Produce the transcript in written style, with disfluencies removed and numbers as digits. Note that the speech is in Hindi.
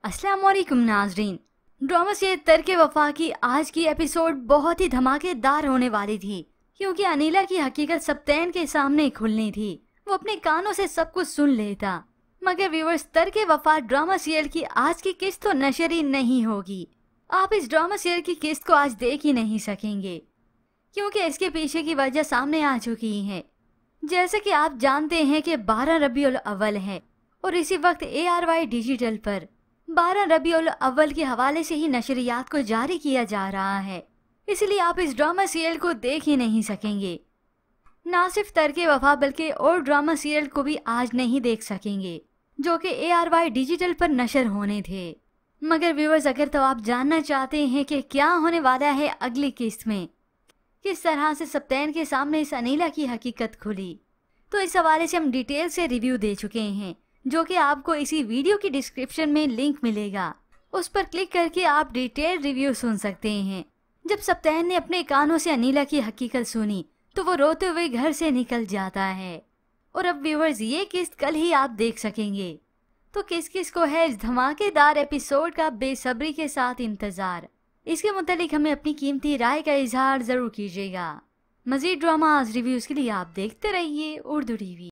अस्सलाम वालेकुम नाजरीन। ड्रामा से तरके वफा की आज की एपिसोड बहुत ही धमाकेदार होने वाली थी, क्योंकि अनीला की हकीकत सप्तैन के सामने खुलनी थी। वो अपने कानों से सब कुछ सुन लेता, मगर व्यूअर्स तरके वफा ड्रामा सीरियल की आज की किस्त तो नशर ही नहीं होगी। आप इस ड्रामा सीरियल की किस्त को आज देख ही नहीं सकेंगे, क्योंकि इसके पीछे की वजह सामने आ चुकी है। जैसे कि आप जानते हैं कि 12 रबीउल अव्वल है और इसी वक्त ARY डिजिटल पर 12 रबीउल अव्वल के हवाले से ही नशरियात को जारी किया जा रहा है, इसलिए आप इस ड्रामा सीरियल को देख ही नहीं सकेंगे। ना सिर्फ तरके वफा बल्कि और ड्रामा सीरियल को भी आज नहीं देख सकेंगे जो कि ARY डिजिटल पर नशर होने थे। मगर व्यूअर्स, अगर तो आप जानना चाहते हैं कि क्या होने वाला है अगली किस्त में, किस तरह से सप्तैन के सामने इस अनीला की हकीकत खुली, तो इस हवाले से हम डिटेल से रिव्यू दे चुके हैं, जो कि आपको इसी वीडियो की डिस्क्रिप्शन में लिंक मिलेगा। उस पर क्लिक करके आप डिटेल रिव्यू सुन सकते हैं। जब सप्तैन ने अपने कानों से अनीला की हकीकत सुनी तो वो रोते हुए घर से निकल जाता है। और अब व्यूअर्स, ये किस्त कल ही आप देख सकेंगे। तो किस किस को है इस धमाकेदार एपिसोड का बेसब्री के साथ इंतजार, इसके मुतालिक हमें अपनी कीमती राय का इजहार जरूर कीजिएगा। मजीद ड्रामाज रिव्यूज के लिए आप देखते रहिए उर्दू टीवी।